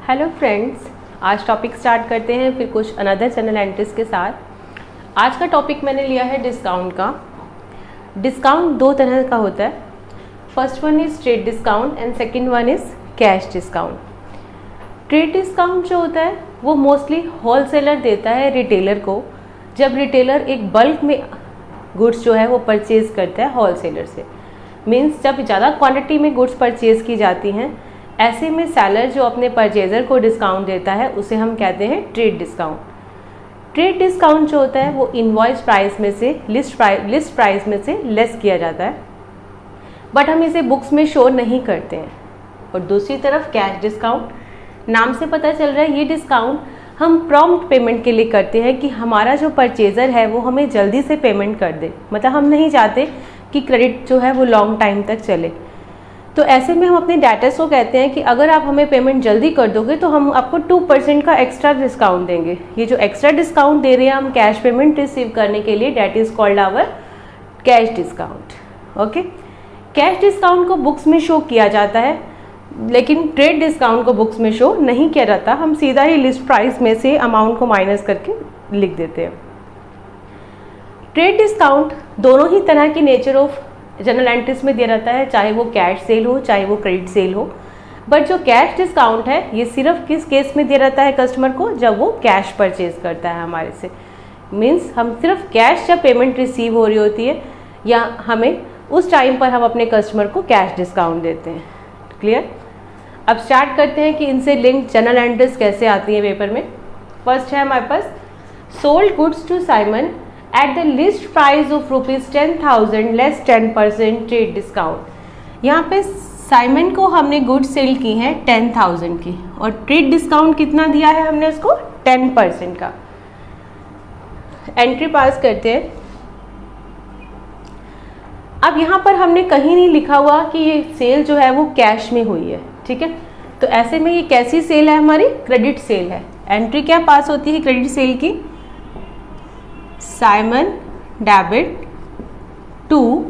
Hello friends, आज topic start करते हैं फिर कुछ अनदर जनरल एंट्रीज के साथ। आज का टॉपिक मैंने लिया है डिस्काउंट का। डिस्काउंट दो तरह का होता है। First one is trade discount and second one is cash discount. Trade discount जो होता है वो मोस्टली होलसेलर देता है रिटेलर को, जब रिटेलर एक बल्क में गुड्स जो है वो परचेज़ करता है होलसेलर से। मीन्स जब ज़्यादा क्वांटिटी में गुड्स परचेज़ की जाती हैं, ऐसे में सेलर जो अपने परचेज़र को डिस्काउंट देता है उसे हम कहते हैं ट्रेड डिस्काउंट। ट्रेड डिस्काउंट जो होता है वो इनवॉइस प्राइस में से लिस्ट प्राइस में से लेस किया जाता है, बट हम इसे बुक्स में शो नहीं करते हैं। और दूसरी तरफ कैश डिस्काउंट, नाम से पता चल रहा है ये डिस्काउंट हम प्रॉम्प्ट पेमेंट के लिए करते हैं कि हमारा जो परचेज़र है वो हमें जल्दी से पेमेंट कर दे। मतलब हम नहीं चाहते कि क्रेडिट जो है वो लॉन्ग टाइम तक चले। तो ऐसे में हम अपने डेटर्स को कहते हैं कि अगर आप हमें पेमेंट जल्दी कर दोगे तो हम आपको 2% का एक्स्ट्रा डिस्काउंट देंगे। ये जो एक्स्ट्रा डिस्काउंट दे रहे हैं हम कैश पेमेंट रिसीव करने के लिए, that is called our cash discount. Okay, cash discount को बुक्स में शो किया जाता है, लेकिन ट्रेड डिस्काउंट को बुक्स में शो नहीं किया जाता। हम सीधा ही लिस्ट प्राइस में से अमाउंट को माइनस करके लिख देते हैं। ट्रेड डिस्काउंट दोनों ही तरह की नेचर ऑफ जनरल एंट्रीज में दिया रहता है, चाहे वो कैश सेल हो चाहे वो क्रेडिट सेल हो। बट जो कैश डिस्काउंट है ये सिर्फ किस केस में दिया रहता है कस्टमर को, जब वो कैश परचेज करता है हमारे से। मीन्स हम सिर्फ कैश जब पेमेंट रिसीव हो रही होती है या हमें उस टाइम पर हम अपने कस्टमर को कैश डिस्काउंट देते हैं। क्लियर? अब स्टार्ट करते हैं कि इनसे लिंक जनरल एंट्रीज कैसे आती हैं पेपर में। फर्स्ट है हमारे पास sold goods to Simon at the list price of ₹10,000 less 10% trade discount। यहाँ पे साइमन को हमने गुड्स सेल की हैं 10,000 की और ट्रेड डिस्काउंट कितना दिया है हमने उसको 10% का। एंट्री पास करते हैं। अब यहाँ पर हमने कहीं नहीं लिखा हुआ कि ये सेल जो है वो कैश में हुई है, ठीक है। तो ऐसे में ये कैसी सेल है, हमारी क्रेडिट सेल है। एंट्री क्या पास होती है क्रेडिट सेल की? Simon debit to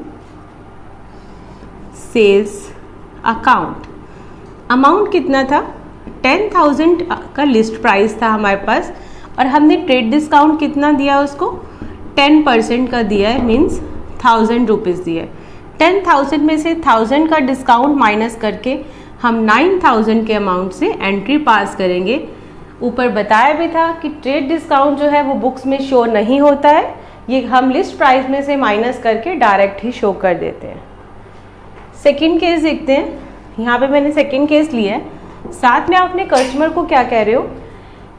sales account. Amount कितना था? 10,000 का लिस्ट प्राइस था हमारे पास और हमने ट्रेड डिस्काउंट कितना दिया उसको? 10% का दिया है, मीन्स 1,000 रुपीज़ दिया है। 10,000 में से 1,000 का डिस्काउंट माइनस करके हम 9,000 के अमाउंट से एंट्री पास करेंगे। ऊपर बताया भी था कि ट्रेड डिस्काउंट जो है वो बुक्स में शो नहीं होता है, ये हम लिस्ट प्राइस में से माइनस करके डायरेक्ट ही शो कर देते हैं। सेकंड केस देखते हैं। यहाँ पे मैंने सेकंड केस लिया है। साथ में आप अपने कस्टमर को क्या कह रहे हो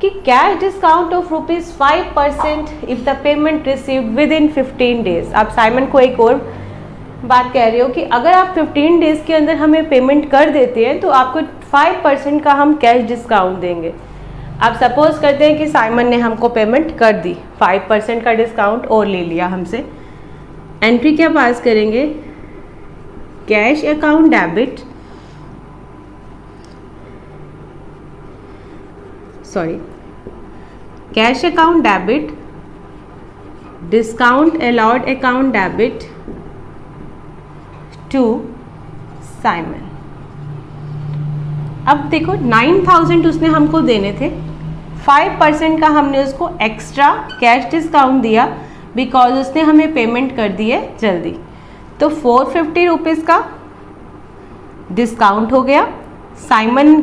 कि cash discount of ₹5% if the payment receive with in 15 days. आप साइमन को एक और बात कह रहे हो कि अगर आप 15 डेज के अंदर हमें पेमेंट कर देते हैं तो आपको 5% का हम कैश डिस्काउंट देंगे। आप सपोज करते हैं कि साइमन ने हमको पेमेंट कर दी, 5% का डिस्काउंट और ले लिया हमसे। एंट्री क्या पास करेंगे? Cash account debit, cash account debit, discount allowed account debit to Simon. अब देखो 9,000 उसने हमको देने थे, 5% का हमने उसको एक्स्ट्रा कैश डिस्काउंट दिया बिकॉज उसने हमें पेमेंट कर दी है जल्दी। तो 450 रुपीज़ का डिस्काउंट हो गया। साइमन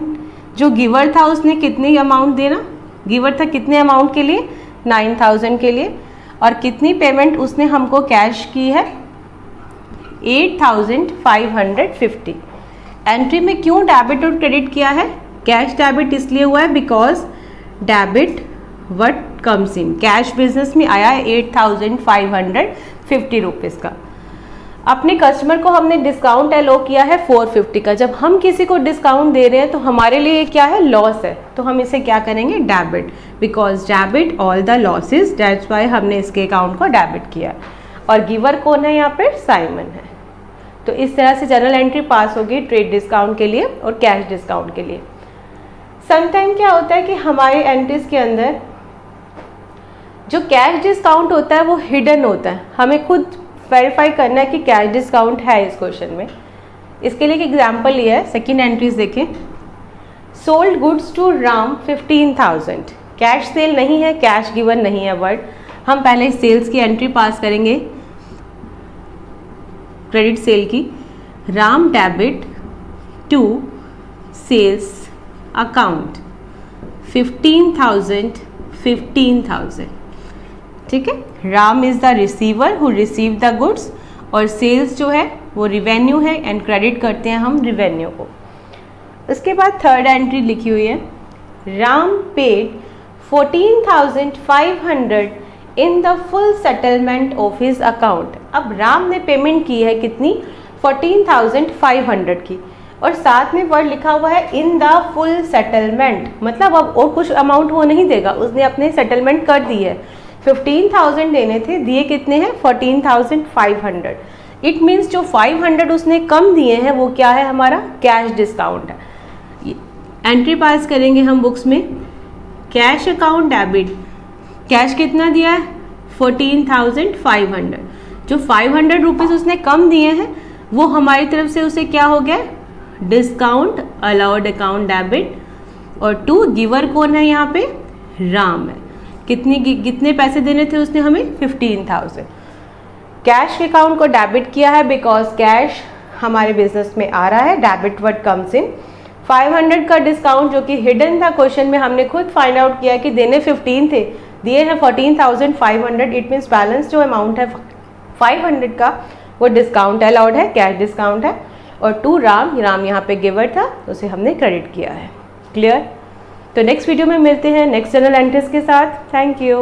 जो गिवर था उसने कितनी अमाउंट देना? गिवर था कितने अमाउंट के लिए? 9,000 के लिए। और कितनी पेमेंट उसने हमको कैश की है? 8,550। एंट्री में क्यों डेबिट और क्रेडिट किया है? कैश डेबिट इसलिए हुआ है because debit what comes in, cash business में आया है 8,550 रुपीज़ का। अपने कस्टमर को हमने डिस्काउंट एलो किया है 450 का। जब हम किसी को डिस्काउंट दे रहे हैं तो हमारे लिए क्या है? लॉस है। तो हम इसे क्या करेंगे? Debit, because debit all the losses, that's why हमने इसके अकाउंट को डेबिट किया। और गिवर कौन है यहाँ पर? साइमन है। तो इस तरह से जनरल एंट्री पास होगी ट्रेड डिस्काउंट के लिए और कैश डिस्काउंट के लिए। समटाइम क्या होता है कि हमारे एंट्रीज के अंदर जो कैश डिस्काउंट होता है वो हिडन होता है। हमें खुद वेरीफाई करना है कि कैश डिस्काउंट है इस क्वेश्चन में। इसके लिए एक एग्जाम्पल लिया है, सेकेंड एंट्रीज देखें। Sold goods to Ram 15,000। Cash sale नहीं है, कैश गिवन नहीं है वर्ड। हम पहले सेल्स की एंट्री पास करेंगे, क्रेडिट सेल की। Ram debit to sales account 15,000 15,000। ठीक है, Ram is the receiver who receive the goods, और सेल्स जो है वो रिवेन्यू है एंड क्रेडिट करते हैं हम रिवेन्यू को। उसके बाद थर्ड एंट्री लिखी हुई है, Ram paid 14,500 in the full settlement of his account. अब राम ने पेमेंट की है कितनी, 14,500 की, और साथ में वर्ड लिखा हुआ है इन द फुल सेटलमेंट, मतलब अब और कुछ अमाउंट वो नहीं देगा, उसने अपने सेटलमेंट कर दी है। 15,000 देने थे, दिए कितने हैं, 14,500। इट मीन्स जो 500 उसने कम दिए हैं वो क्या है, हमारा कैश डिस्काउंट है। एंट्री पास करेंगे हम बुक्स में, कैश अकाउंट डेबिट, कैश कितना दिया है, 14,500। जो 500 रुपीज़ उसने कम दिए हैं वो हमारी तरफ से उसे क्या हो गया, डिस्काउंट अलाउड अकाउंट डेबिट। और टू गिवर कौन है यहाँ पे, राम है। कितने पैसे देने थे उसने हमें, 15,000। कैश अकाउंट को डेबिट किया है बिकॉज कैश हमारे बिजनेस में आ रहा है, डेबिट वर्ड कम्स इन। 500 का डिस्काउंट जो कि हिडन था क्वेश्चन में, हमने खुद फाइंड आउट किया कि देने 15 थे, दिए हैं 14,500। इट मीन्स बैलेंस जो अमाउंट है 500 का वो डिस्काउंट अलाउड है, कैश डिस्काउंट है। और टू राम, राम यहाँ पे गिवर था, उसे हमने क्रेडिट किया है। क्लियर? तो नेक्स्ट वीडियो में मिलते हैं नेक्स्ट जर्नल एंट्रीज के साथ। Thank you.